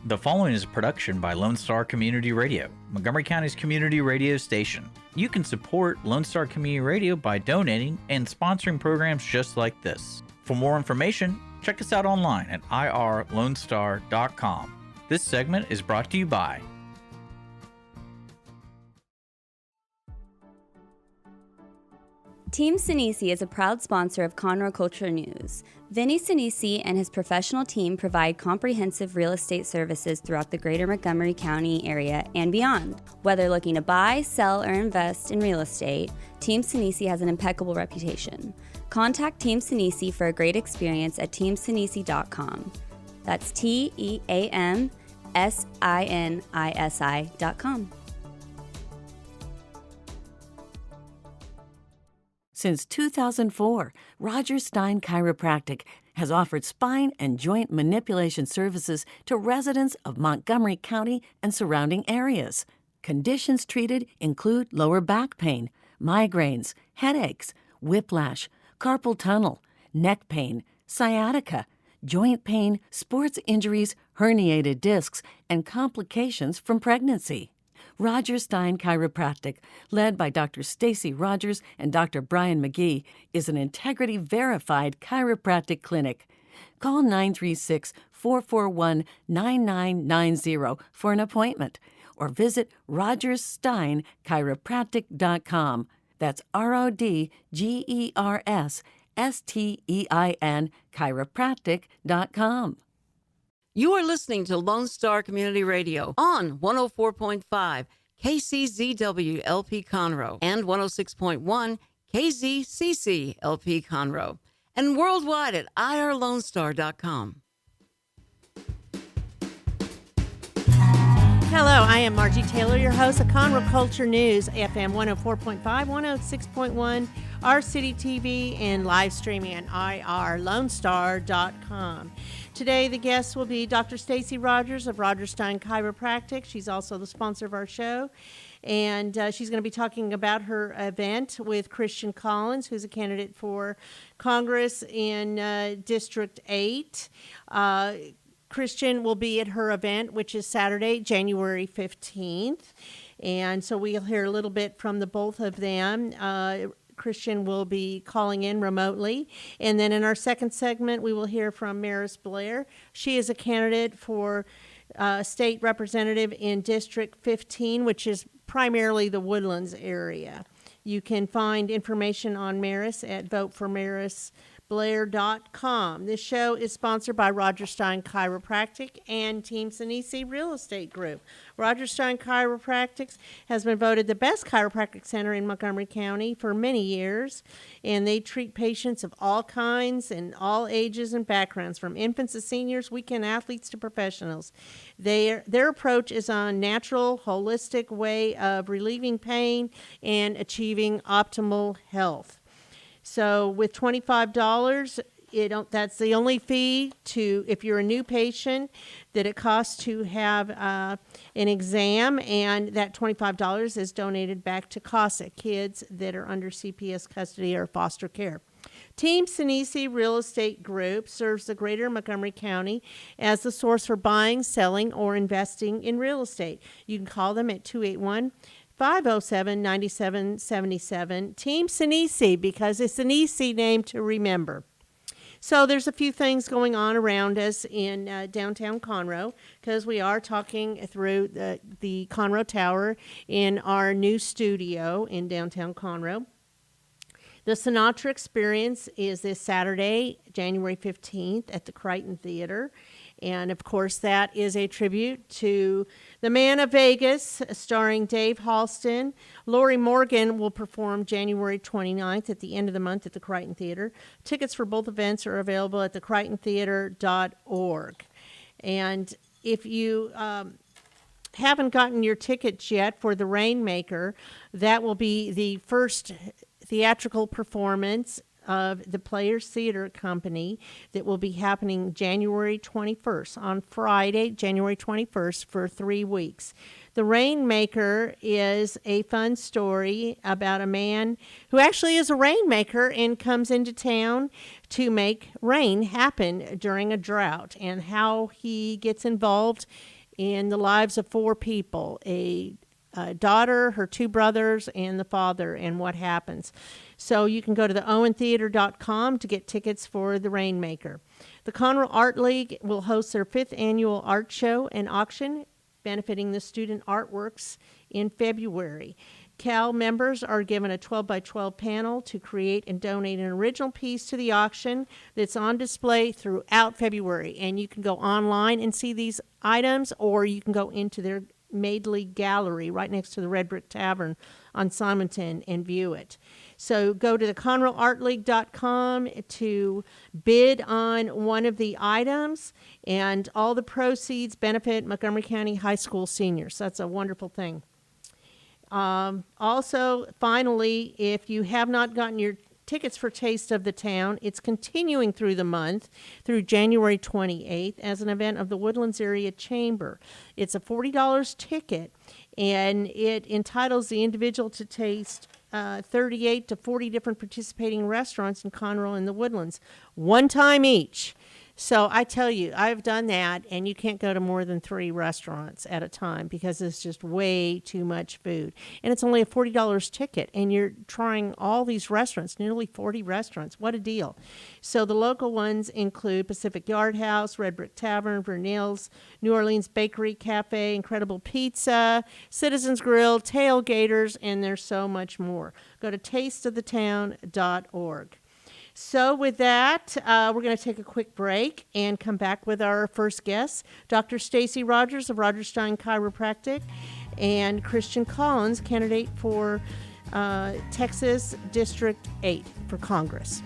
The following is a production by Lone Star Community Radio, Montgomery County's community radio station. You can support Lone Star Community Radio by donating and sponsoring programs just like this. For more information, check us out online at irlonestar.com. This segment is brought to you by Team Sinisi is a proud sponsor of Conroe Culture News. Vinny Sinisi and his professional team provide comprehensive real estate services throughout the greater Montgomery County area and beyond. Whether looking to buy, sell, or invest in real estate, Team Sinisi has an impeccable reputation. Contact Team Sinisi for a great experience at teamsinisi.com. That's TEAMSINISI.com. Since 2004, Rodgers Stein Chiropractic has offered spine and joint manipulation services to residents of Montgomery County and surrounding areas. Conditions treated include lower back pain, migraines, headaches, whiplash, carpal tunnel, neck pain, sciatica, joint pain, sports injuries, herniated discs, and complications from pregnancy. Rodgers Stein Chiropractic, led by Dr. Stacy Rodgers and Dr. Brian McGee, is an integrity-verified chiropractic clinic. Call 936-441-9990 for an appointment or visit RodgersStein.chiropractic.com. That's RODGERSSTEIN chiropractic.com. You are listening to Lone Star Community Radio on 104.5 KCZW LP Conroe and 106.1 KZCC LP Conroe and worldwide at irlonestar.com. Hello, I am Margie Taylor, your host of Conroe Culture News, FM 104.5, 106.1, our city TV, and live streaming at irlonestar.com. Today, the guest will be Dr. Stacy Rodgers of Rodgers Stein Chiropractic. She's also the sponsor of our show. And she's going to be talking about her event with Christian Collins, who's a candidate for Congress in District 8. Christian will be at her event, which is Saturday, January 15th. And so we'll hear a little bit from the both of them. Christian will be calling in remotely. And then in our second segment, we will hear from Maris Blair. She is a candidate for state representative in District 15, which is primarily the Woodlands area. You can find information on Maris at voteformarisblair.com. This show is sponsored by Rodgers Stein Chiropractic and Team Sinisi Real Estate Group. Rodgers Stein Chiropractic has been voted the best chiropractic center in Montgomery County for many years, and they treat patients of all kinds and all ages and backgrounds, from infants to seniors, weekend athletes to professionals. Their approach is a natural, holistic way of relieving pain and achieving optimal health. So with $25, that's the only fee if you're a new patient that it costs to have an exam, and that $25 is donated back to CASA, kids that are under CPS custody or foster care. Team Sinisi Real Estate Group serves the greater Montgomery County as the source for buying, selling, or investing in real estate. You can call them at 281-507-9777. Team Sinisi, because it's an easy name to remember. So there's a few things going on around us in downtown Conroe, because we are talking through the Conroe Tower in our new studio in downtown Conroe. The Sinatra Experience is this Saturday, January 15th at the Crichton Theater. And, of course, that is a tribute to The Man of Vegas, starring Dave Halston. Lori Morgan will perform January 29th at the end of the month at the Crichton Theater. Tickets for both events are available at thecrichtontheater.org. And if you haven't gotten your tickets yet for The Rainmaker, that will be the first theatrical performance of the Players Theater Company that will be happening January 21st, on Friday, January 21st, for 3 weeks. The Rainmaker is a fun story about a man who actually is a rainmaker and comes into town to make rain happen during a drought, and how he gets involved in the lives of 4 people, a daughter, her 2 brothers, and the father, and what happens. So you can go to the owentheater.com to get tickets for The Rainmaker. The Conroe Art League will host their 5th annual art show and auction, benefiting the student artworks in February. CAL members are given a 12 by 12 panel to create and donate an original piece to the auction that's on display throughout February. And you can go online and see these items, or you can go into their Madeley Gallery right next to the Red Brick Tavern on Simonton and view it. So go to the ConroeArtLeague.com to bid on one of the items, and all the proceeds benefit Montgomery County High School seniors. That's a wonderful thing. Also, finally, if you have not gotten your tickets for Taste of the Town, it's continuing through the month, through January 28th, as an event of the Woodlands Area Chamber. It's a $40 ticket, and it entitles the individual to taste 38 to 40 different participating restaurants in Conroe and the Woodlands, one time each. So I tell you, I've done that, and you can't go to more than 3 restaurants at a time because it's just way too much food. And it's only a $40 ticket, and you're trying all these restaurants, nearly 40 restaurants. What a deal. So the local ones include Pacific Yard House, Red Brick Tavern, Vernil's, New Orleans Bakery Cafe, Incredible Pizza, Citizens Grill, Tailgaters, and there's so much more. Go to tasteofthetown.org. So with that, we're going to take a quick break and come back with our first guest, Dr. Stacy Rodgers of Rodgers Stein Chiropractic, and Christian Collins, candidate for Texas District 8 for Congress.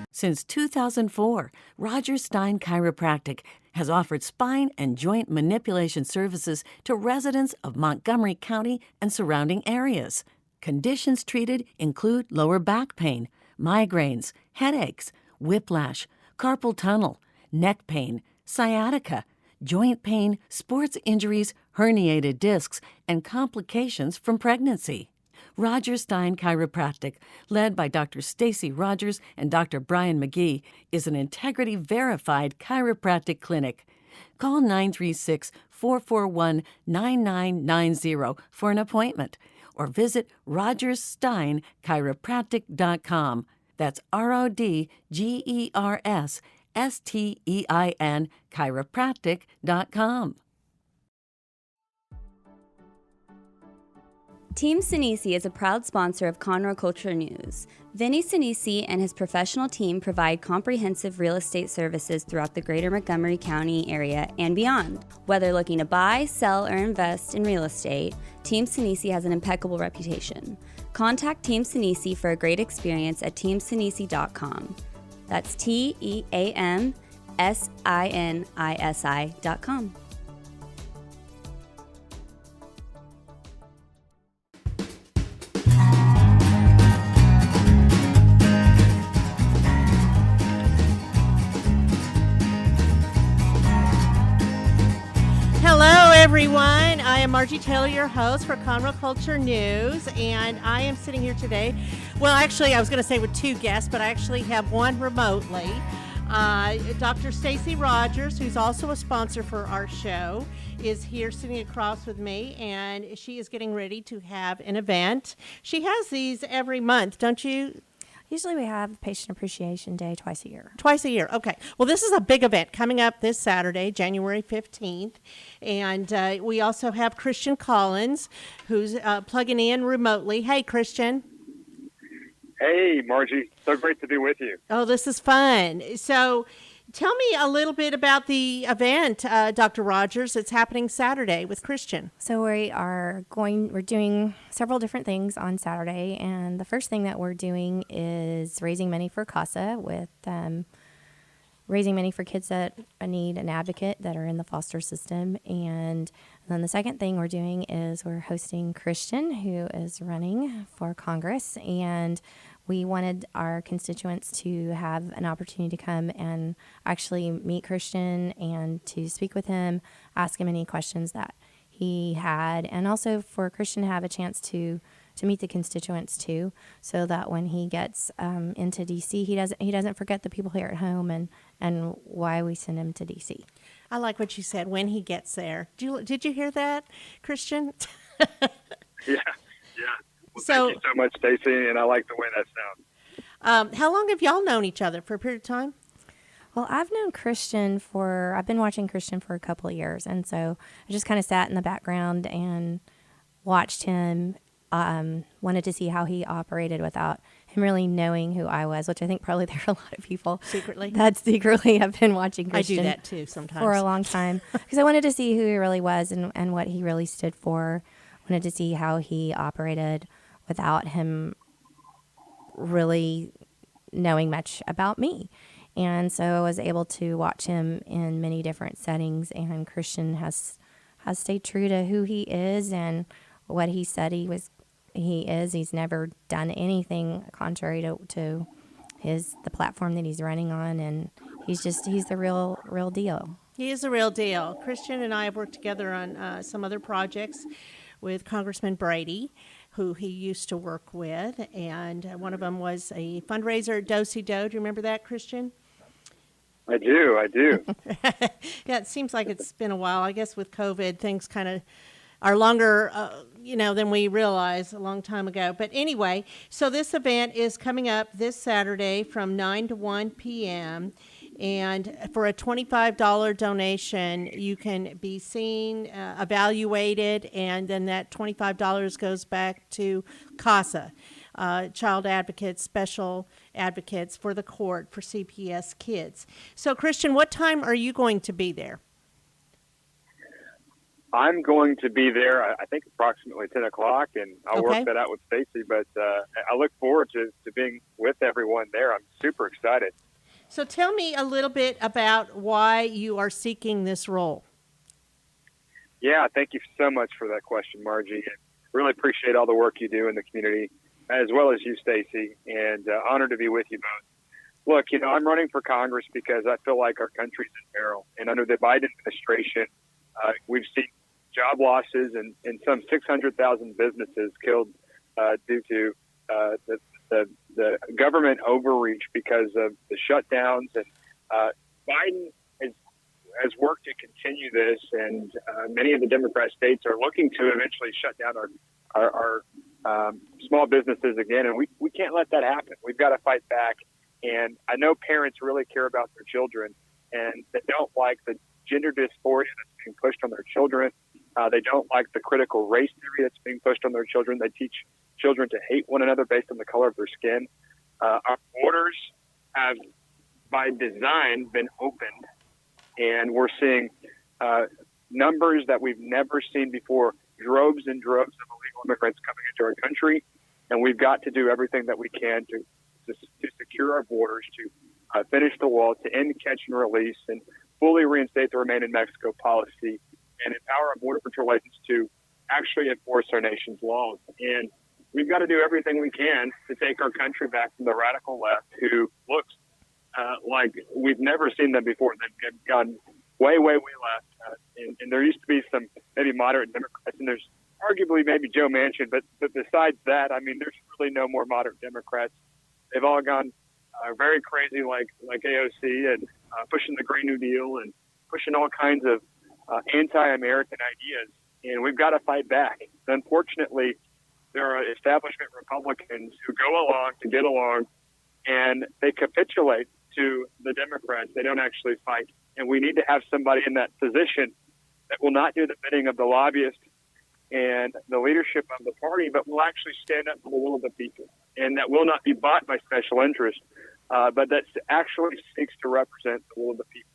Since 2004, Rodgers Stein Chiropractic has offered spine and joint manipulation services to residents of Montgomery County and surrounding areas. Conditions treated include lower back pain, migraines, headaches, whiplash, carpal tunnel, neck pain, sciatica, joint pain, sports injuries, herniated discs, and complications from pregnancy. Rodgers Stein Chiropractic, led by Dr. Stacy Rodgers and Dr. Brian McGee, is an integrity-verified chiropractic clinic. Call 936-441-9990 for an appointment, or visit RodgersSteinChiropractic.com. That's RODGERSSTEIN chiropractic.com. Team Sinisi is a proud sponsor of Conroe Culture News. Vinny Sinisi and his professional team provide comprehensive real estate services throughout the greater Montgomery County area and beyond. Whether looking to buy, sell, or invest in real estate, Team Sinisi has an impeccable reputation. Contact Team Sinisi for a great experience at teamsinisi.com. That's TEAMSINISI.com. Hello, everyone. I am Margie Taylor, your host for Conroe Culture News, and I am sitting here today. Well, actually, I was going to say with 2 guests, but I actually have one remotely. Dr. Stacy Rodgers, who's also a sponsor for our show, is here sitting across with me, and she is getting ready to have an event. She has these every month, don't you? Usually we have Patient Appreciation Day twice a year. Twice a year. Okay. Well, this is a big event coming up this Saturday, January 15th. And we also have Christian Collins, who's plugging in remotely. Hey, Christian. Hey, Margie. So great to be with you. Oh, this is fun. So tell me a little bit about the event, Dr. Rodgers. It's happening Saturday with Christian. So we're doing several different things on Saturday, and the first thing that we're doing is raising money for CASA with raising money for kids that need an advocate that are in the foster system. And then the second thing we're doing is we're hosting Christian, who is running for Congress. And we wanted our constituents to have an opportunity to come and actually meet Christian and to speak with him, ask him any questions that he had, and also for Christian to have a chance to meet the constituents too, so that when he gets into DC, he doesn't forget the people here at home and why we send him to DC. I like what you said, when he gets there. Did you hear that, Christian? Yeah. Well, thank you so much, Stacy, and I like the way that sounds. How long have y'all known each other? For a period of time? Well, I've been watching Christian for a couple of years, and so I just kind of sat in the background and watched him. Wanted to see how he operated without him really knowing who I was, which I think probably there are a lot of people that secretly have been watching Christian. I do that too sometimes. For a long time, because I wanted to see who he really was and what he really stood for. Wanted to see how he operated without him really knowing much about me. And so I was able to watch him in many different settings, and Christian has stayed true to who he is and what he said he is. He's never done anything contrary to the platform that he's running on, and he's the real deal. He is the real deal. Christian and I have worked together on some other projects with Congressman Brady, who he used to work with, and one of them was a fundraiser at Do-Si-Do. Do you remember that, Christian? I do. Yeah, it seems like it's been a while. I guess with COVID, things kind of are longer, than we realized a long time ago. But anyway, so this event is coming up this Saturday from 9 to 1 p.m., and for a $25 donation, you can be seen, evaluated, and then that $25 goes back to CASA, Child Advocates, Special Advocates for the Court for CPS kids. So, Christian, what time are you going to be there? I'm going to be there, I think, approximately 10 o'clock, and I'll work that out with Stacy. But I look forward to being with everyone there. I'm super excited. So tell me a little bit about why you are seeking this role. Yeah, thank you so much for that question, Margie. And really appreciate all the work you do in the community, as well as you, Stacy, and honored to be with you both. Look, I'm running for Congress because I feel like our country's in peril. And under the Biden administration, we've seen job losses and some 600,000 businesses killed due to the government overreach because of the shutdowns. And Biden has worked to continue this, and many of the Democrat states are looking to eventually shut down our small businesses again, and we can't let that happen. We've got to fight back. And I know parents really care about their children, and they don't like the gender dysphoria that's being pushed on their children. They don't like the critical race theory that's being pushed on their children. They teach children to hate one another based on the color of their skin. Our borders have, by design, been opened, and we're seeing numbers that we've never seen before, droves and droves of illegal immigrants coming into our country, and we've got to do everything that we can to secure our borders, to finish the wall, to end catch and release, and fully reinstate the Remain in Mexico policy, and empower our Border Patrol agents to actually enforce our nation's laws. And we've got to do everything we can to take our country back from the radical left, who looks like we've never seen them before. They've gone way, way, way left. And there used to be some maybe moderate Democrats, and there's arguably maybe Joe Manchin, but besides that, I mean, there's really no more moderate Democrats. They've all gone very crazy, like AOC, and pushing the Green New Deal and pushing all kinds of anti-American ideas. And we've got to fight back. Unfortunately, there are establishment Republicans who go along to get along, and they capitulate to the Democrats. They don't actually fight. And we need to have somebody in that position that will not do the bidding of the lobbyists and the leadership of the party, but will actually stand up for the will of the people, and that will not be bought by special interests, but that actually seeks to represent the will of the people.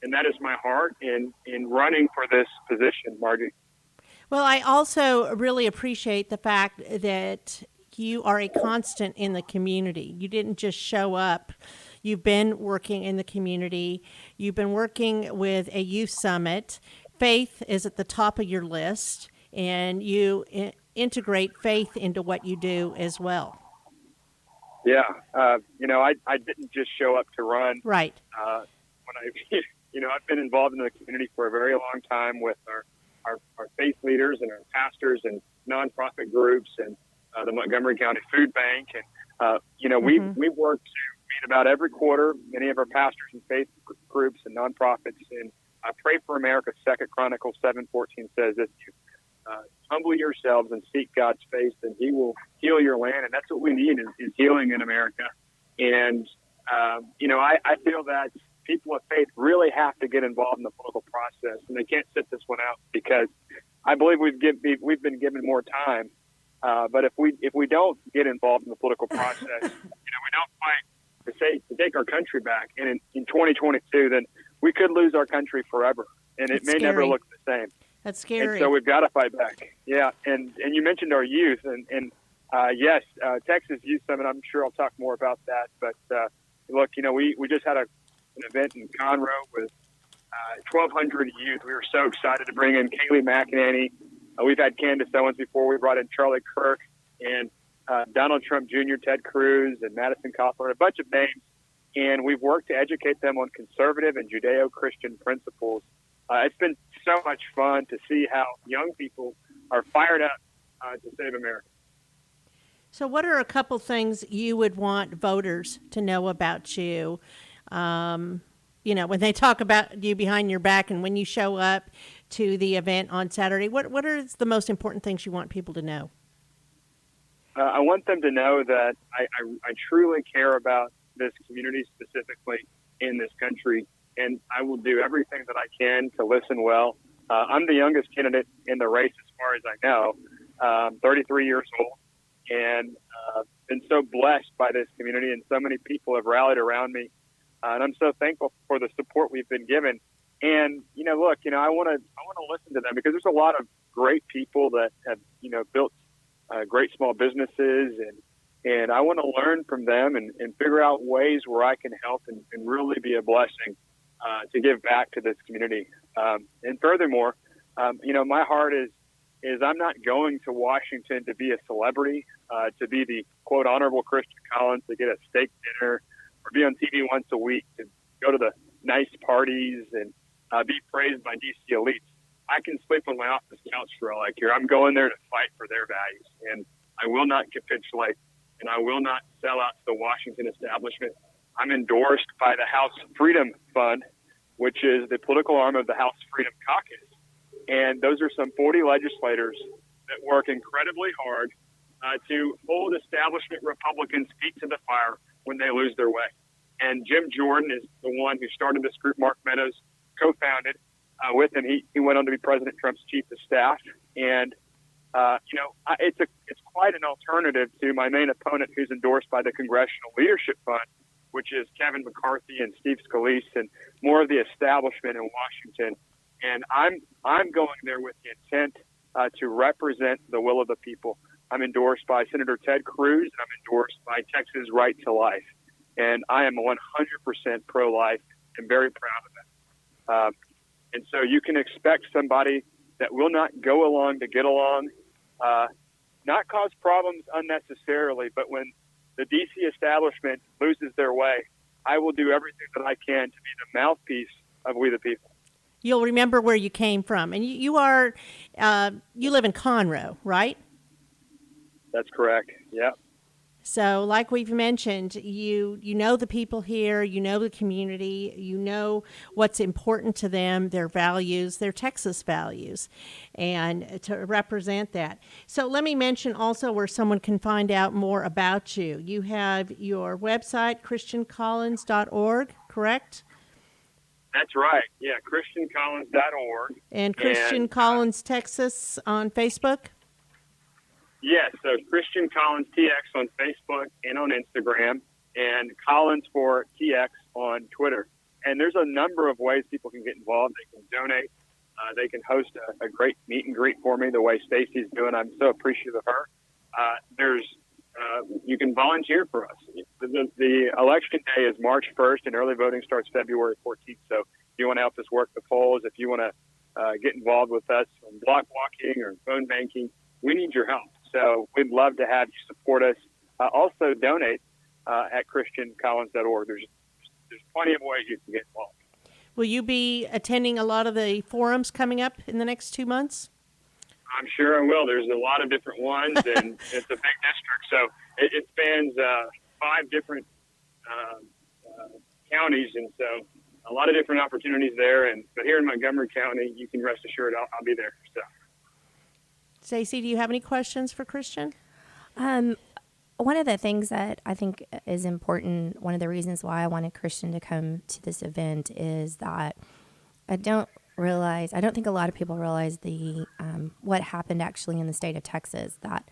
And that is my heart in running for this position, Margie. Well, I also really appreciate the fact that you are a constant in the community. You didn't just show up, You've been working in the community. You've been working with a youth summit. Faith is at the top of your list, and you integrate faith into what you do as well. Yeah. I didn't just show up to run. Right. I've been involved in the community for a very long time with our faith leaders and our pastors and nonprofit groups and the Montgomery County Food Bank. And, we work to meet about every quarter, many of our pastors and faith groups and nonprofits. And Pray for America, 2 Chronicles 7:14 says, if you humble yourselves and seek God's face, then he will heal your land. And that's what we need is healing in America. And, I feel that people of faith really have to get involved in the political process, and they can't sit this one out because I believe we've been given more time. But if we don't get involved in the political process, we don't fight to take our country back, and in 2022, then we could lose our country forever, and it may never look the same. That's scary. And so we've got to fight back. Yeah, and you mentioned our youth, and yes, Texas Youth Summit. I'm sure I'll talk more about that. But look, we just had an event in Conroe with 1,200 youth. We were so excited to bring in Kaylee McEnany. We've had Candace Owens before. We brought in Charlie Kirk and Donald Trump Jr., Ted Cruz, and Madison Cawthorn, a bunch of names. And we've worked to educate them on conservative and Judeo-Christian principles. It's been so much fun to see how young people are fired up to save America. So what are a couple things you would want voters to know about you? When they talk about you behind your back and when you show up to the event on Saturday, what are the most important things you want people to know? I want them to know that I truly care about this community, specifically in this country, and I will do everything that I can to listen well. I'm the youngest candidate in the race as far as I know. I'm 33 years old, and been so blessed by this community, and so many people have rallied around me. And I'm so thankful for the support we've been given. And, I want to listen to them because there's a lot of great people that have, built great small businesses. And I want to learn from them and figure out ways where I can help and really be a blessing to give back to this community. And furthermore, my heart is I'm not going to Washington to be a celebrity, to be the, quote, honorable Christian Collins, to get a steak dinner, or be on TV once a week, to go to the nice parties and be praised by DC elites. I can sleep on my office couch for all I care. I'm going there to fight for their values, and I will not capitulate, and I will not sell out to the Washington establishment. I'm endorsed by the House Freedom Fund, which is the political arm of the House Freedom Caucus. And those are some 40 legislators that work incredibly hard to hold establishment Republicans' feet to the fire when they lose their way. And Jim Jordan is the one who started this group. Mark Meadows co-founded with him. He went on to be President Trump's chief of staff. And, it's quite an alternative to my main opponent, who's endorsed by the Congressional Leadership Fund, which is Kevin McCarthy and Steve Scalise and more of the establishment in Washington. And I'm going there with the intent to represent the will of the people. I'm endorsed by Senator Ted Cruz, and I'm endorsed by Texas Right to Life. And I am 100% pro-life and very proud of that. And so you can expect somebody that will not go along to get along, not cause problems unnecessarily, but when the D.C. establishment loses their way, I will do everything that I can to be the mouthpiece of we the people. You'll remember where you came from. And you live in Conroe, right? That's correct. Yeah. So like we've mentioned, you know the people here, you know the community, you know what's important to them, their values, their Texas values, and to represent that. So let me mention also where someone can find out more about you. You have your website, christiancollins.org, correct? That's right. Yeah, christiancollins.org. And Christian Collins, Texas on Facebook? Yes, so Christian Collins TX on Facebook and on Instagram, and Collins for TX on Twitter. And there's a number of ways people can get involved. They can donate. They can host a great meet and greet for me the way Stacy's doing. I'm so appreciative of her. There's you can volunteer for us. The election day is March 1st, and early voting starts February 14th. So if you want to help us work the polls, if you want to get involved with us on block walking or phone banking, we need your help. So we'd love to have you support us. Also donate at christiancollins.org. There's plenty of ways you can get involved. Will you be attending a lot of the forums coming up in the next 2 months? I'm sure I will. There's a lot of different ones, and it's a big district, so it spans 5 different counties, and so a lot of different opportunities there. But here in Montgomery County, you can rest assured I'll be there. So, Stacey, do you have any questions for Christian? One of the things that I think is important, one of the reasons why I wanted Christian to come to this event is that I don't think a lot of people realize the what happened actually in the state of Texas that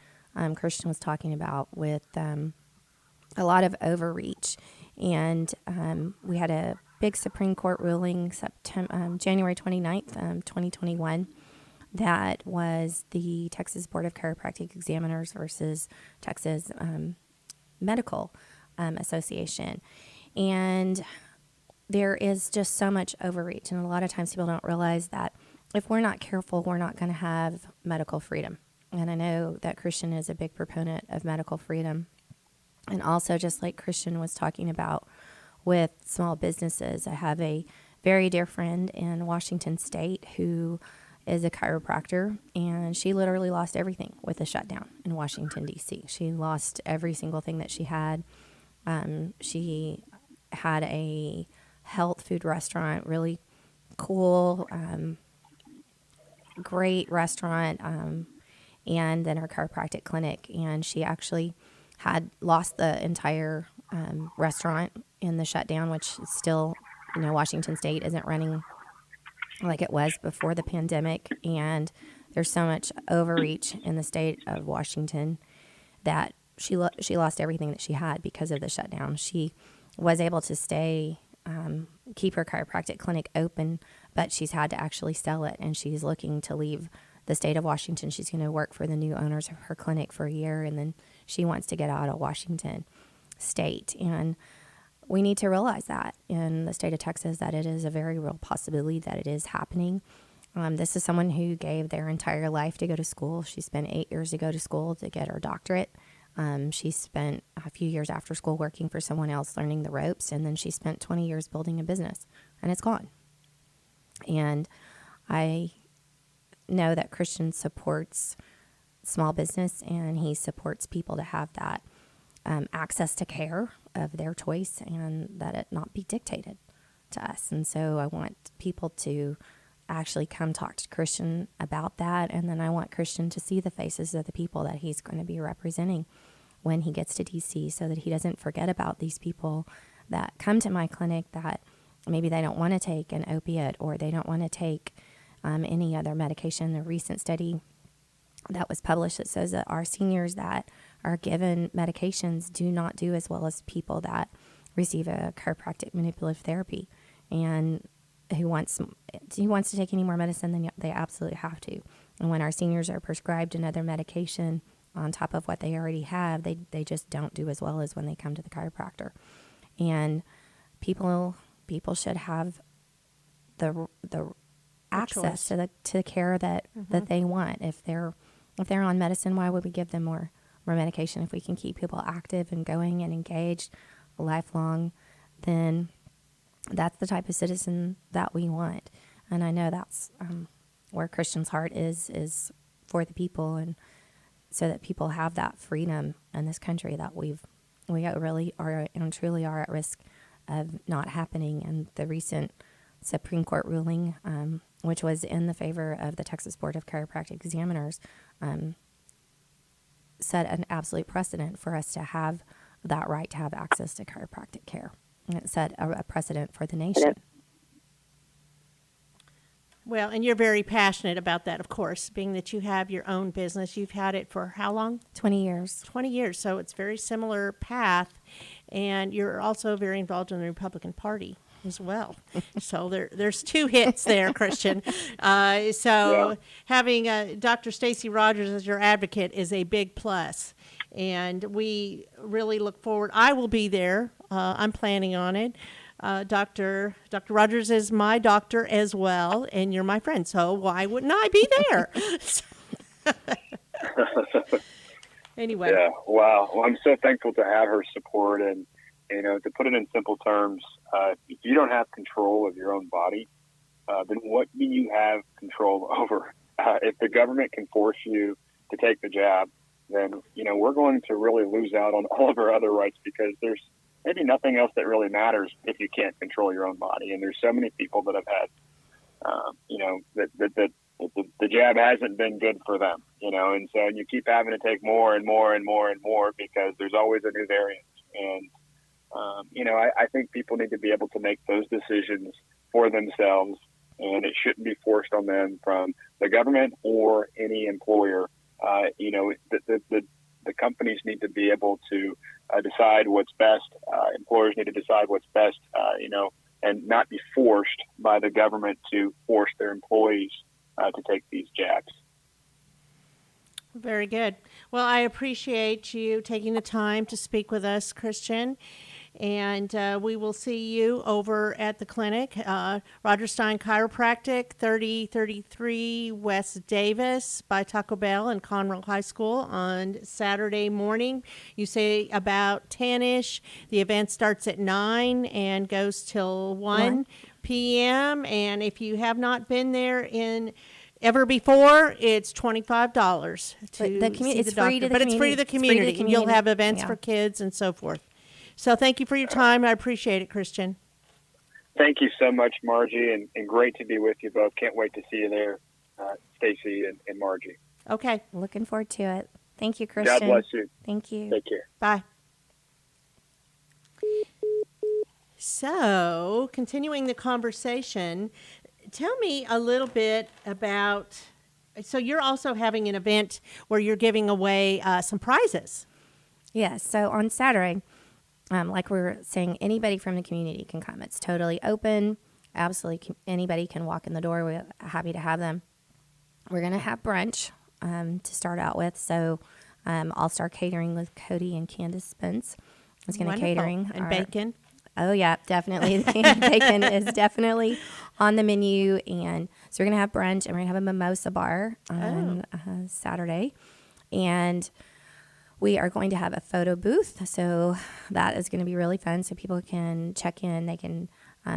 Christian was talking about with a lot of overreach. And we had a big Supreme Court ruling January 29th, 2021. That was the Texas Board of Chiropractic Examiners versus Texas Medical Association. And there is just so much overreach. And a lot of times people don't realize that if we're not careful, we're not going to have medical freedom. And I know that Christian is a big proponent of medical freedom. And also, just like Christian was talking about with small businesses, I have a very dear friend in Washington State who is a chiropractor, and she literally lost everything with the shutdown in Washington, D.C. She lost every single thing that she had. She had a health food restaurant, really cool, great restaurant, and then her chiropractic clinic. And she actually had lost the entire restaurant in the shutdown, which still, Washington State isn't running like it was before the pandemic, and there's so much overreach in the state of Washington that she lost everything that she had because of the shutdown. She was able to keep her chiropractic clinic open, but she's had to actually sell it, and she's looking to leave the state of Washington. She's going to work for the new owners of her clinic for a year, and then she wants to get out of Washington State. And we need to realize that in the state of Texas, that it is a very real possibility that it is happening. This is someone who gave their entire life to go to school. She spent 8 years to go to school to get her doctorate. She spent a few years after school working for someone else, learning the ropes, and then she spent 20 years building a business, and it's gone. And I know that Christian supports small business, and he supports people to have that access to care of their choice, and that it not be dictated to us. And so I want people to actually come talk to Christian about that, and then I want Christian to see the faces of the people that he's going to be representing when he gets to DC, so that he doesn't forget about these people that come to my clinic that maybe they don't want to take an opiate, or they don't want to take any other medication. The recent study that was published that says that our seniors that are given medications do not do as well as people that receive a chiropractic manipulative therapy. And who wants to take any more medicine, then they absolutely have to. And when our seniors are prescribed another medication on top of what they already have, they just don't do as well as when they come to the chiropractor. And people should have the access to the care that they want. If they're on medicine, why would we give them more medication? If we can keep people active and going and engaged lifelong, then that's the type of citizen that we want. And I know that's where Christian's heart is for the people, and so that people have that freedom in this country that we really are and truly are at risk of not happening. And the recent Supreme Court ruling, which was in the favor of the Texas Board of Chiropractic Examiners, set an absolute precedent for us to have that right to have access to chiropractic care. And it set a precedent for the nation. Well, and you're very passionate about that, of course, being that you have your own business. You've had it for how long? 20 years. 20 years. So it's a very similar path. And you're also very involved in the Republican Party as well. So there's 2 hits there, Christian. Having Dr. Stacey Rodgers as your advocate is a big plus. and we really look forward. I will be there. I'm planning on it. Dr. Rodgers is my doctor as well, and you're my friend, so why wouldn't I be there? Anyway. Yeah, wow. Well, I'm so thankful to have her support. And, to put it in simple terms, if you don't have control of your own body, then what do you have control over? If the government can force you to take the jab, then, we're going to really lose out on all of our other rights, because there's maybe nothing else that really matters if you can't control your own body. And there's so many people that have had, the jab hasn't been good for them, and so you keep having to take more and more and more and more because there's always a new variant. And, I think people need to be able to make those decisions for themselves, and it shouldn't be forced on them from the government or any employer. The companies need to be able to decide what's best. Employers need to decide what's best, and not be forced by the government to force their employees to take these jabs. Very good. Well, I appreciate you taking the time to speak with us, Christian. And we will see you over at the clinic, Rodgers Stein Chiropractic, 3033 West Davis by Taco Bell and Conroe High School on Saturday morning. You say about 10-ish. The event starts at 9 and goes till 1 p.m. And if you have not been there ever before, it's $25 to see the doctor. But it's free to the community. And you'll have events for kids and so forth. So thank you for your time. I appreciate it, Christian. Thank you so much, Margie, and great to be with you both. Can't wait to see you there, Stacy and Margie. Okay. Looking forward to it. Thank you, Christian. God bless you. Thank you. Take care. Bye. So, continuing the conversation, tell me a little bit about, so you're also having an event where you're giving away some prizes. Yes. So on Saturday, like we were saying, anybody from the community can come. It's totally open. Absolutely anybody can walk in the door. We're happy to have them. We're going to have brunch to start out with. So All-Star Catering with Cody and Candace Spence is going to catering. And bacon. Oh, yeah, definitely. Bacon is definitely on the menu. And so we're going to have brunch, and we're going to have a mimosa bar on Saturday. And we are going to have a photo booth, so that is going to be really fun. So people can check in. They can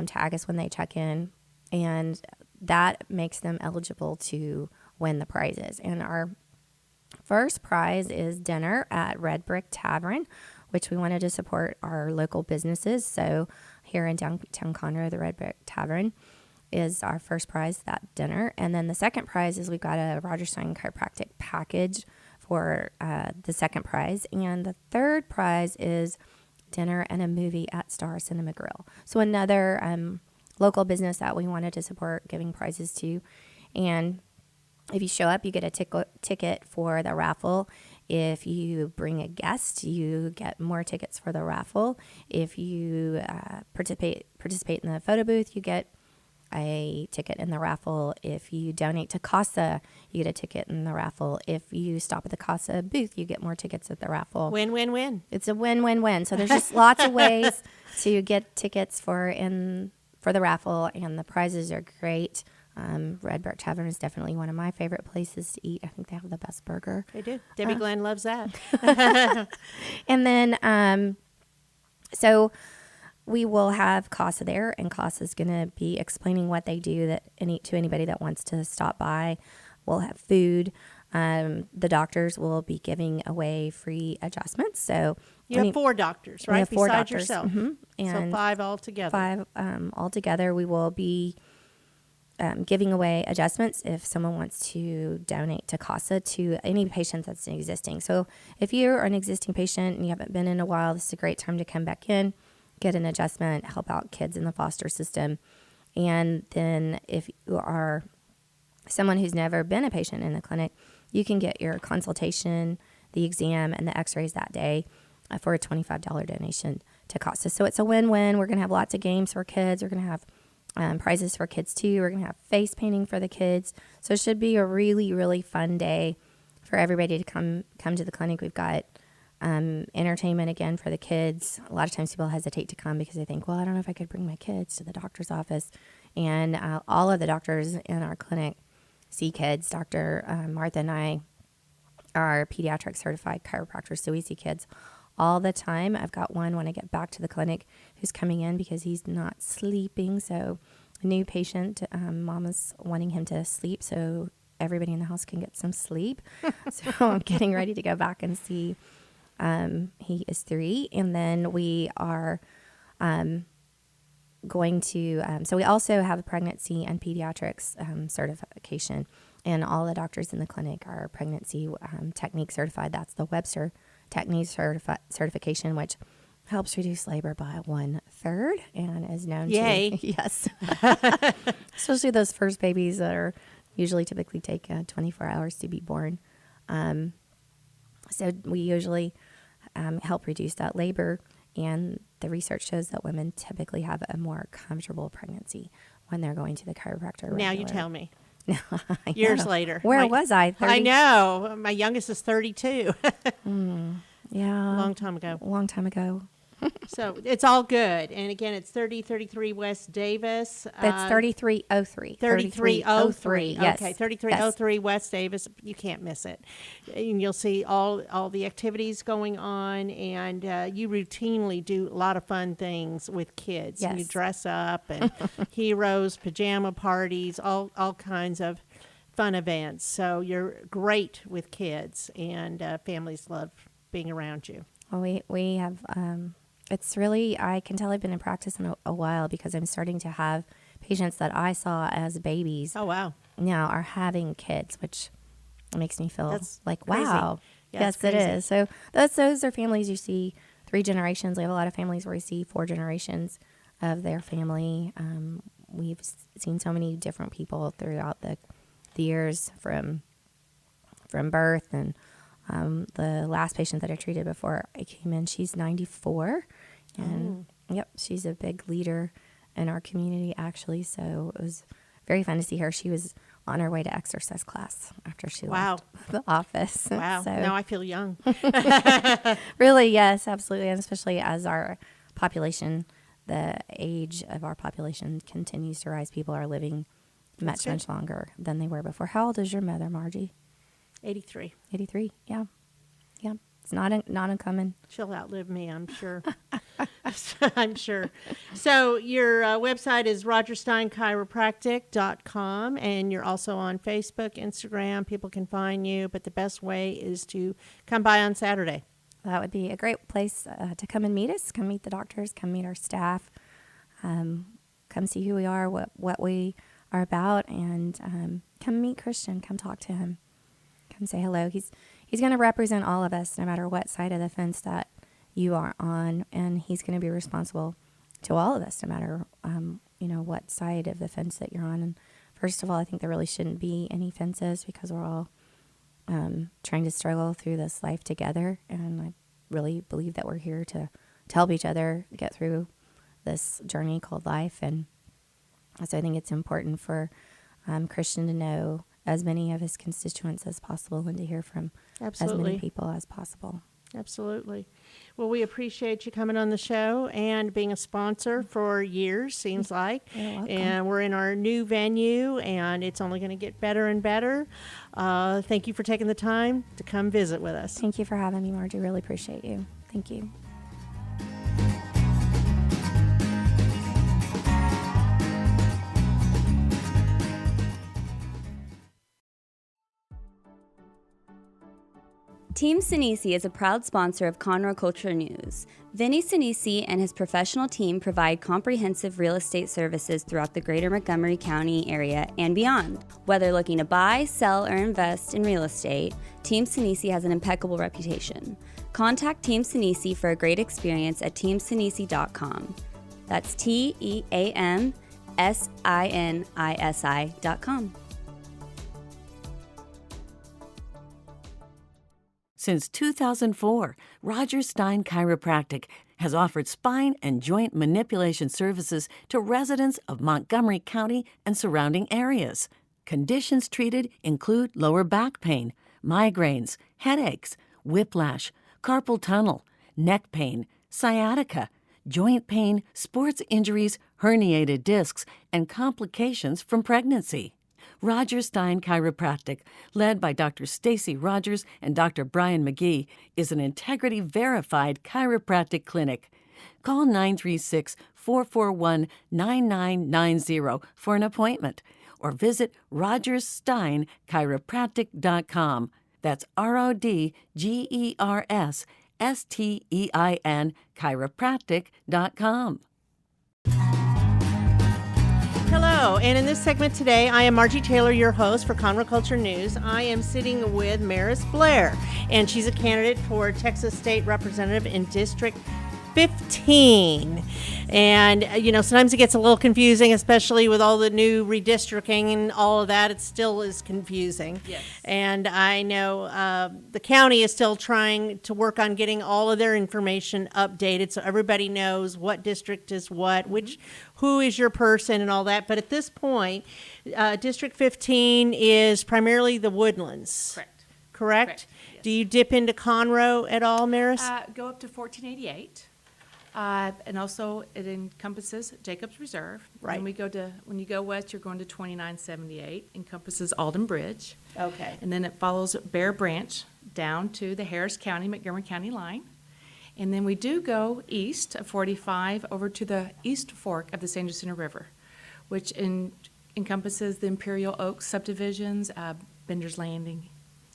tag us when they check in, and that makes them eligible to win the prizes. And our first prize is dinner at Red Brick Tavern, which we wanted to support our local businesses. So here in downtown Conroe, the Red Brick Tavern is our first prize, that dinner. And then the second prize is we've got a Rodgers Stein Chiropractic package for the second prize. And the third prize is dinner and a movie at Star Cinema Grill. So another local business that we wanted to support giving prizes to. And if you show up, you get a ticket for the raffle. If you bring a guest, you get more tickets for the raffle. If you participate in the photo booth, you get a ticket in the raffle. If you donate to CASA, you get a ticket in the raffle. If you stop at the CASA booth, you get more tickets at the raffle. Win, win, win. It's a win-win-win. So there's just lots of ways to get tickets for the raffle, and the prizes are great. Red Brick Tavern is definitely one of my favorite places to eat. I think they have the best burger. They do. Debbie Glenn loves that. And then, so we will have CASA there, and CASA is going to be explaining what they do to anybody that wants to stop by. We'll have food. The doctors will be giving away free adjustments. So you have 4 doctors, right? We have 4 Besides doctors. yourself. Mm-hmm. And so 5 altogether. 5 altogether. We will be giving away adjustments if someone wants to donate to CASA to any patient that's existing. So if you're an existing patient and you haven't been in a while, this is a great time to come back in, get an adjustment, help out kids in the foster system. And then if you are someone who's never been a patient in the clinic, you can get your consultation, the exam, and the x-rays that day for a $25 donation to CASA. So it's a win-win. We're going to have lots of games for kids. We're going to have prizes for kids too. We're going to have face painting for the kids. So it should be a really, really fun day for everybody to come to the clinic. We've got entertainment again for the kids. A lot of times people hesitate to come because they think, well, I don't know if I could bring my kids to the doctor's office. And all of the doctors in our clinic see kids. Dr. Martha and I are pediatric certified chiropractors, so we see kids all the time. I've got one when I get back to the clinic who's coming in because he's not sleeping. So a new patient, mama's wanting him to sleep so everybody in the house can get some sleep. So I'm getting ready to go back and see. He is 3. And then we are going to, so we also have a pregnancy and pediatrics certification. And all the doctors in the clinic are pregnancy technique certified. That's the Webster technique certification, which helps reduce labor by 1/3 and is known Yay. to, yes, especially those first babies that are usually typically take 24 hours to be born. So we usually help reduce that labor, and the research shows that women typically have a more comfortable pregnancy when they're going to the chiropractor. Now you tell me. I Years know. later. Where was I? 30? I know. My youngest is 32. Yeah. Long time ago. Long time ago. So it's all good. And again, it's 3033 West Davis. That's 3303. 3303. Yes. Okay, 3303 West Davis. You can't miss it. And you'll see all the activities going on, and you routinely do a lot of fun things with kids. Yes. You dress up and heroes, pajama parties, all kinds of fun events. So you're great with kids, and families love being around you. Well, we have, it's really, I can tell I've been in practice in a while because I'm starting to have patients that I saw as babies. Oh, wow. Now are having kids, which makes me feel That's like, crazy. wow. Yeah, Yes, it's it crazy. is. So those are families you see 3 generations. We have a lot of families where we see 4 generations of their family. We've seen so many different people throughout the years from birth. And the last patient that I treated before I came in, she's 94. And yep, she's a big leader in our community, actually. So it was very fun to see her. She was on her way to exercise class after she left the office. Wow. So Now I feel young. really, yes, absolutely. And especially as our population, the age of our population continues to rise. People are living much longer than they were before. How old is your mother, Margie? 83. 83. Yeah. Yeah. It's not uncommon. She'll outlive me, I'm sure. I'm sure. So your website is RodgersSteinChiropractic.com, and you're also on Facebook, Instagram. People can find you, but the best way is to come by on Saturday. That would be a great place to come and meet us, come meet the doctors, come meet our staff, come see who we are, what we are about, and come meet Christian, come talk to him, come say hello. He's going to represent all of us no matter what side of the fence that you are on, and he's going to be responsible to all of us no matter what side of the fence that you're on. And first of all, I think there really shouldn't be any fences because we're all trying to struggle through this life together, and I really believe that we're here to help each other get through this journey called life. And so I think it's important for Christian to know as many of his constituents as possible and to hear from as many people as possible. Absolutely. Well, we appreciate you coming on the show and being a sponsor for years, seems like. You're welcome. And we're in our new venue, and it's only going to get better and better. Thank you for taking the time to come visit with us. Thank you for having me, Margie. Really appreciate you. Thank you. Team Sinisi is a proud sponsor of Conroe Culture News. Vinny Sinisi and his professional team provide comprehensive real estate services throughout the greater Montgomery County area and beyond. Whether looking to buy, sell, or invest in real estate, Team Sinisi has an impeccable reputation. Contact Team Sinisi for a great experience at teamsinisi.com. That's TEAMSINISI.com. Since 2004, Rodgers Stein Chiropractic has offered spine and joint manipulation services to residents of Montgomery County and surrounding areas. Conditions treated include lower back pain, migraines, headaches, whiplash, carpal tunnel, neck pain, sciatica, joint pain, sports injuries, herniated discs, and complications from pregnancy. Rodgers Stein Chiropractic, led by Dr. Stacy Rodgers and Dr. Brian McGee, is an integrity-verified chiropractic clinic. Call 936-441-9990 for an appointment or visit RodgersSteinChiropractic.com. That's RODGERSSTEIN chiropractic.com. Hello, and in this segment today, I am Margie Taylor, your host for Conroe Culture News. I am sitting with Maris Blair, and she's a candidate for Texas State Representative in District 15. And, sometimes it gets a little confusing, especially with all the new redistricting and all of that. It still is confusing. Yes. And I know the county is still trying to work on getting all of their information updated so everybody knows what district is what, who is your person and all that. But at this point, District 15 is primarily the Woodlands. Correct? Yes. Do you dip into Conroe at all, Maris? Go up to 1488. And also it encompasses Jacobs Reserve. Right. When you go west, you're going to 2978, encompasses Alden Bridge. Okay. And then it follows Bear Branch down to the Harris County, Montgomery County line. And then we do go east of 45 over to the East Fork of the San Jacinto River, which encompasses the Imperial Oaks subdivisions, Bender's Landing,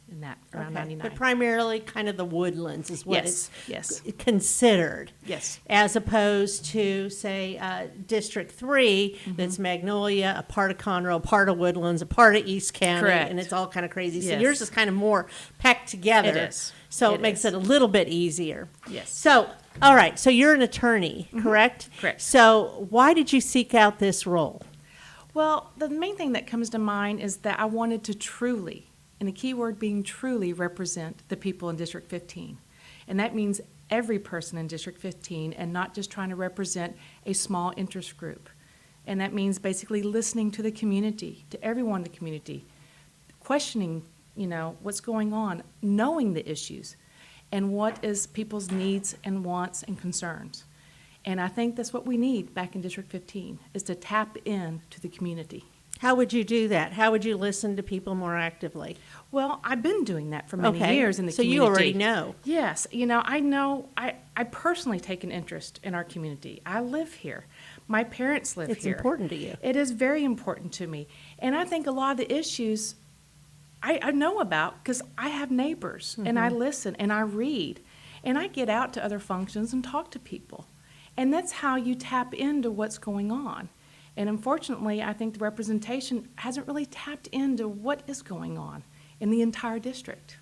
and that around 99. But primarily kind of the Woodlands is what Yes, it's yes. considered. Yes. As opposed to, say, District 3, that's Magnolia, a part of Conroe, a part of Woodlands, a part of East County. Correct. And it's all kind of crazy. So Yes. yours is kind of more packed together. It is. So it It makes is. it a little bit easier. Yes. So, all right. So you're an attorney, correct? Correct. So why did you seek out this role? Well, the main thing that comes to mind is that I wanted to truly, and the key word being truly, represent the people in District 15. And that means every person in District 15 and not just trying to represent a small interest group. And that means basically listening to the community, to everyone in the community, questioning, what's going on, knowing the issues, and what is people's needs and wants and concerns. And I think that's what we need back in District 15, is to tap in to the community. How would you do that? How would you listen to people more actively? Well, I've been doing that for many years in the so community. you already know. Yes. I personally take an interest in our community. I live here. My parents live It's here. important to you. It is very important to me. And I think a lot of the issues I know about because I have neighbors and I listen and I read and I get out to other functions and talk to people. And that's how you tap into what's going on. And unfortunately, I think the representation hasn't really tapped into what is going on in the entire district.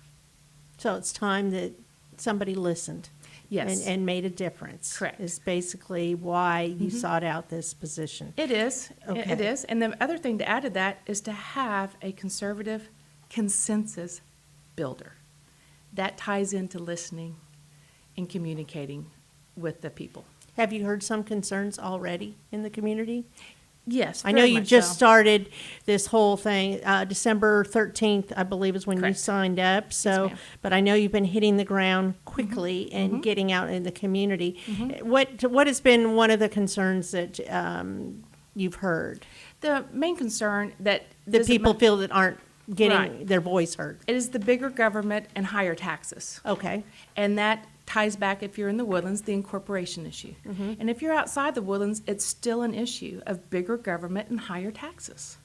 So it's time that somebody listened. Yes. And made a difference. Correct. Is basically why you sought out this position. It is. Okay. It is. And the other thing to add to that is to have a conservative consensus builder. That ties into listening and communicating with the people. Have you heard some concerns already in the community? Yes, I know very you much just so. started this whole thing, December 13th, I believe is when you Correct. signed up. So, ma'am. but I know you've been hitting the ground quickly and getting out in the community. What has been one of the concerns that you've heard? The main concern that That people feel that aren't getting Right. their voice heard. it is the bigger government and higher taxes. Okay. And that ties back, if you're in the Woodlands, the incorporation issue. And if you're outside the Woodlands, it's still an issue of bigger government and higher taxes.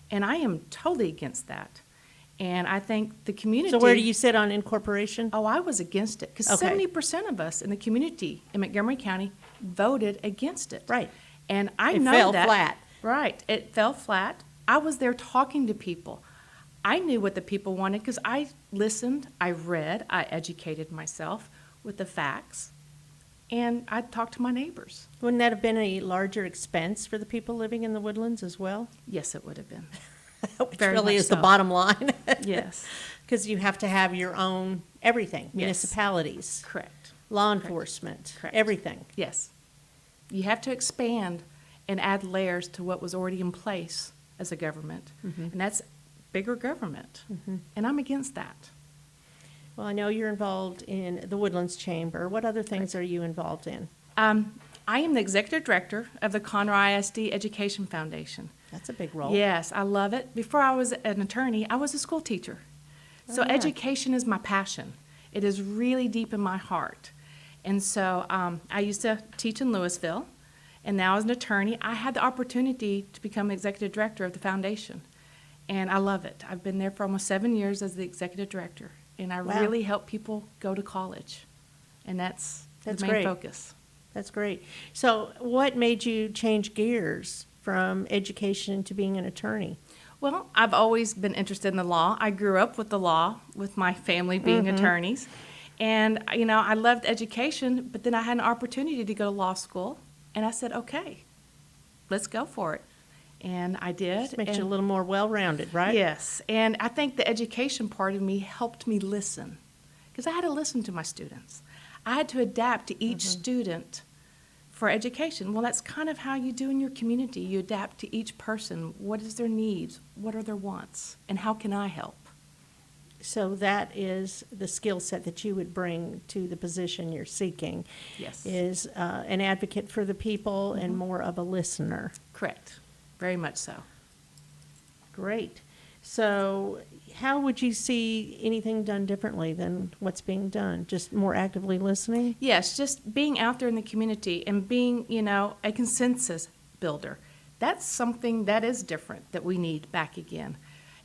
And I am totally against that. And I think the community... So where do you sit on incorporation? Oh, I was against it, because Okay. 70% of us in the community in Montgomery County voted against it. Right. And I It know fell that. flat. Right. It fell flat. I was there talking to people. I knew what the people wanted because I listened, I read, I educated myself with the facts, and I talked to my neighbors. Wouldn't that have been a larger expense for the people living in the Woodlands as well? Yes, it would have been. Which Very really much is the so. bottom line. Yes. Because you have to have your own everything, Yes. municipalities, Correct. law enforcement, Correct. everything. Yes. You have to expand and add layers to what was already in place as a government. And that's bigger government. And I'm against that. Well, I know you're involved in the Woodlands Chamber. What other things are you involved in? I am the executive director of the Conroe ISD Education Foundation. That's a big role. Yes, I love it. Before I was an attorney, I was a school teacher. So yeah. education is my passion. It is really deep in my heart. And so I used to teach in Louisville, and now as an attorney, I had the opportunity to become executive director of the foundation. And I love it. I've been there for almost 7 years as the executive director, and I Wow. really help people go to college. And that's the main great. focus. That's great. So what made you change gears from education to being an attorney? Well, I've always been interested in the law. I grew up with the law, with my family being attorneys. And, I loved education, but then I had an opportunity to go to law school. And I said, okay, let's go for it. And I did. This makes and you a little more well-rounded, right? Yes. And I think the education part of me helped me listen, because I had to listen to my students. I had to adapt to each student for education. Well, that's kind of how you do in your community. You adapt to each person. What is their needs? What are their wants? And how can I help? So that is the skill set that you would bring to the position you're seeking. Yes. Is an advocate for the people and more of a listener. Correct. Very much so. Great. So how would you see anything done differently than what's being done? Just more actively listening? Yes, just being out there in the community and being, a consensus builder. That's something that is different that we need back again.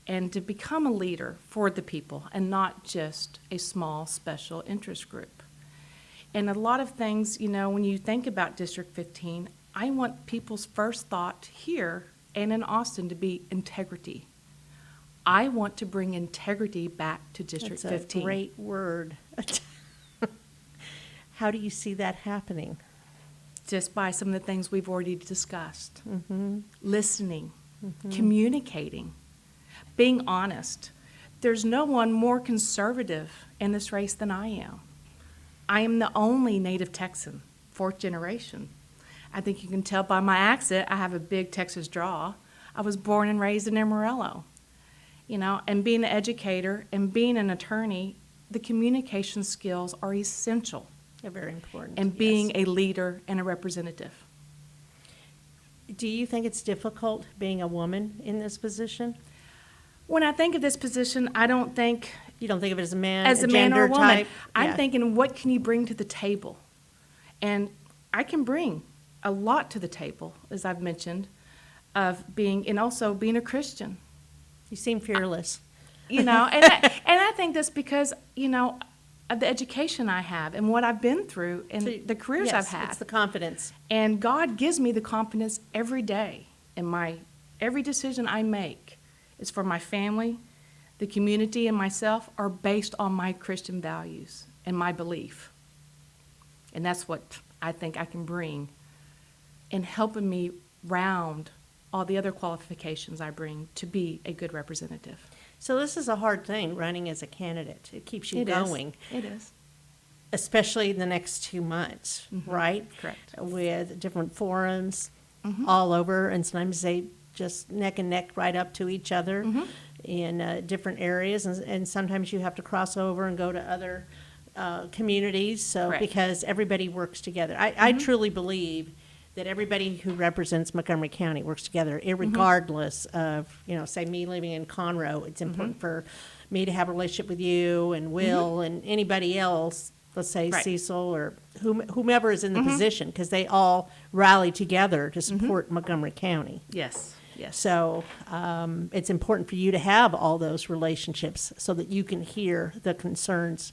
And to become a leader for the people and not just a small special interest group. And a lot of things, when you think about District 15, I want people's first thought here and in Austin to be integrity. I want to bring integrity back to District That's 15. a great word. How do you see that happening? Just by some of the things we've already discussed. Listening, communicating, being honest. There's no one more conservative in this race than I am. I am the only native Texan, 4th generation. I think you can tell by my accent, I have a big Texas draw. I was born and raised in Amarillo. And being an educator and being an attorney, the communication skills are essential. They're very important. And being yes. a leader and a representative. Do you think it's difficult being a woman in this position? When I think of this position, I don't think You don't think of it as a man, as a man or a woman. type? I'm Yeah. thinking, what can you bring to the table? And I can bring a lot to the table, as I've mentioned, and also being a Christian. You seem fearless. And I think that's because, of the education I have and what I've been through and So, the careers yes, I've had. It's the confidence. And God gives me the confidence every day in every decision I make is for my family, the community, and myself are based on my Christian values and my belief. And that's what I think I can bring in helping me round all the other qualifications I bring to be a good representative. So this is a hard thing, running as a candidate. It keeps you going. It is. Especially the next 2 months, right? Correct. With different forums all over, and sometimes they just neck and neck right up to each other in different areas, and sometimes you have to cross over and go to other communities. So Correct. because everybody works together, I truly believe that everybody who represents Montgomery County works together, irregardless of, say me living in Conroe. It's important for me to have a relationship with you and Will and anybody else, let's say Right. Cecil or whomever is in the position, because they all rally together to support Montgomery County. Yes. Yes. So it's important for you to have all those relationships so that you can hear the concerns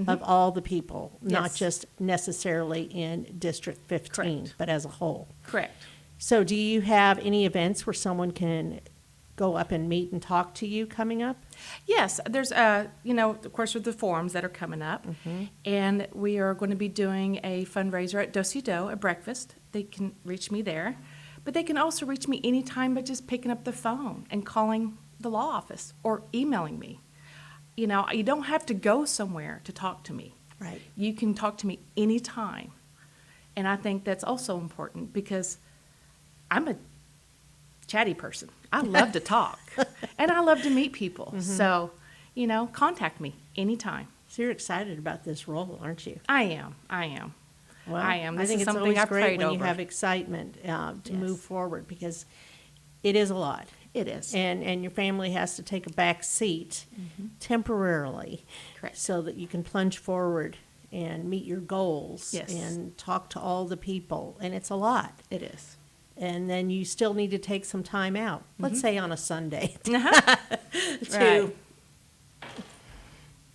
of all the people, not Yes. just necessarily in District 15, Correct. but as a whole. Correct. So do you have any events where someone can go up and meet and talk to you coming up? Yes, there's, of course, with the forums that are coming up, and we are going to be doing a fundraiser at Do-Si-Do, a breakfast. They can reach me there, but they can also reach me anytime by just picking up the phone and calling the law office or emailing me. You don't have to go somewhere to talk to me. Right. You can talk to me anytime, and I think that's also important because I'm a chatty person. I love to talk, and I love to meet people. So, contact me anytime. So you're excited about this role, aren't you? I am. Well, I am. I This think is it's something always I've great prayed when you over. have excitement to Yes. move forward, because it is a lot. It is. And your family has to take a back seat temporarily. Correct. So that you can plunge forward and meet your goals. Yes. And talk to all the people. And it's a lot. It is. And then you still need to take some time out, let's say on a Sunday, to Right.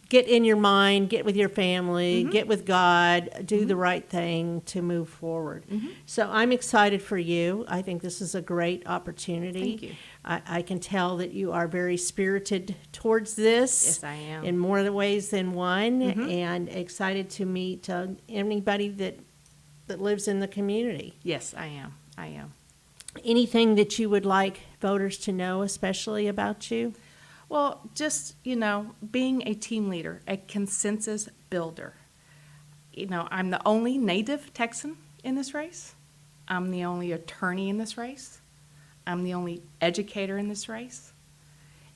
get in your mind, get with your family, get with God, do the right thing to move forward. So I'm excited for you. I think this is a great opportunity. Thank you. I can tell that you are very spirited towards this. Yes, I am. In more ways than one, and excited to meet anybody that lives in the community. Yes, I am. I am. Anything that you would like voters to know, especially about you? Well, just, being a team leader, a consensus builder. I'm the only native Texan in this race. I'm the only attorney in this race. I'm the only educator in this race.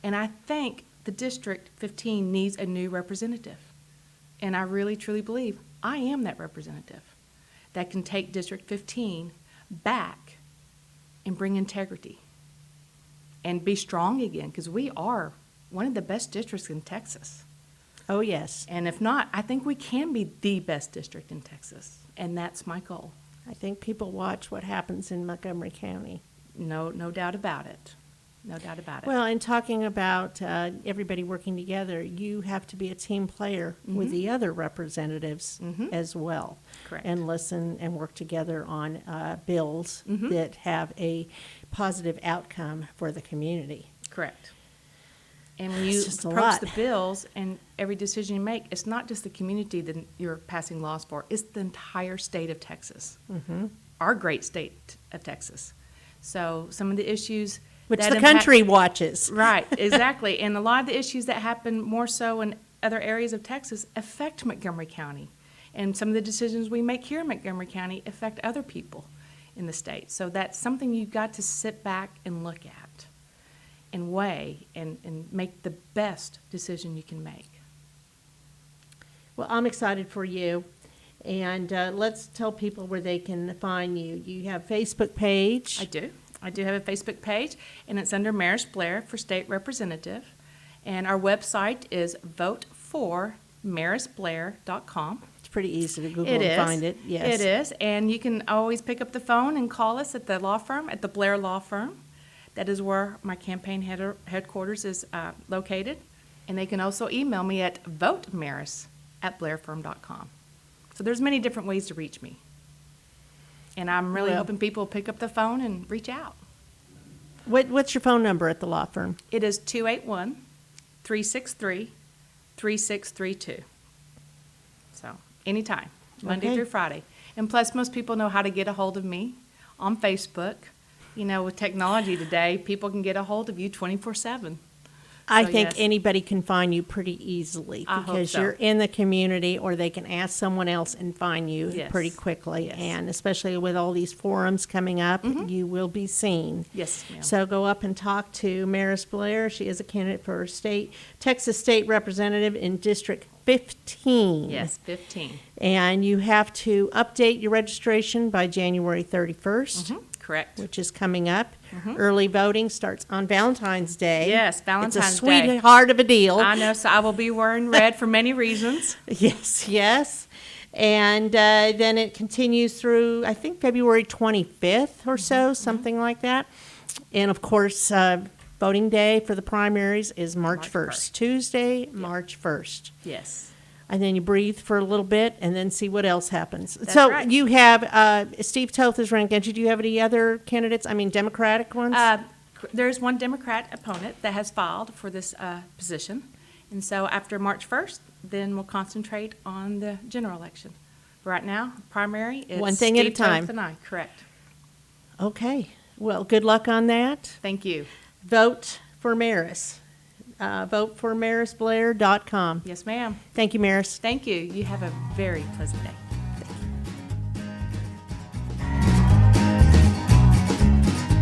And I think the District 15 needs a new representative. And I really, truly believe I am that representative that can take District 15 back and bring integrity and be strong again, because we are one of the best districts in Texas. Oh, yes. And if not, I think we can be the best district in Texas, and that's my goal. I think people watch what happens in Montgomery County. No doubt about it. No doubt about it. Well, and talking about everybody working together, you have to be a team player with the other representatives as well. Correct. And listen and work together on bills that have a positive outcome for the community. Correct. And when you It's just a approach lot. the bills and every decision you make, it's not just the community that you're passing laws for, it's the entire state of Texas. Our great state of Texas. So some of the issues Which that the impact- country watches. Right, exactly. And a lot of the issues that happen more so in other areas of Texas affect Montgomery County. And some of the decisions we make here in Montgomery County affect other people in the state. So that's something you've got to sit back and look at and weigh and make the best decision you can make. Well, I'm excited for you. And let's tell people where they can find you. You have a Facebook page. I do. I do have a Facebook page, and it's under Maris Blair for State Representative. And our website is voteformarisblair.com. It's pretty easy to Google It and is. find it. Yes. It is. And you can always pick up the phone and call us at the law firm, at the Blair Law Firm. That is where my campaign headquarters is located. And they can also email me at votemaris@blairfirm.com. So there's many different ways to reach me. And I'm really Well- hoping people will pick up the phone and reach out. What's your phone number at the law firm? It is 281-363-3632. So anytime, Monday Okay. through Friday. And plus, most people know how to get a hold of me on Facebook. With technology today, people can get a hold of you 24/7. I So, think yes. anybody can find you pretty easily I hope because so. you're in the community, or they can ask someone else and find you Yes. pretty quickly. Yes. And especially with all these forums coming up, you will be seen. Yes, ma'am. So go up and talk to Maris Blair. She is a candidate for Texas State Representative in District 15. Yes, 15. And you have to update your registration by January 31st. Correct. Which is coming up. Early voting starts on Valentine's Day. Yes, Valentine's It's a Day. sweetheart of a deal. I know, so I will be wearing red for many reasons. Yes, yes. And then it continues through, I think, February 25th or so, something like that. And of course, voting day for the primaries is March 1st. Tuesday, March 1st. Yes. And then you breathe for a little bit and then see what else happens. That's so right. you have Steve Toth is running against you. Do you have any other candidates? I mean, Democratic ones? There's one Democrat opponent that has filed for this position. And so after March 1st, then we'll concentrate on the general election. But right now, primary is One thing at a Steve Toth time. and I. Correct. Okay. Well, good luck on that. Thank you. Vote for Maris. Voteformarisblair.com. Yes, ma'am. Thank you, Maris. Thank you. You have a very pleasant day.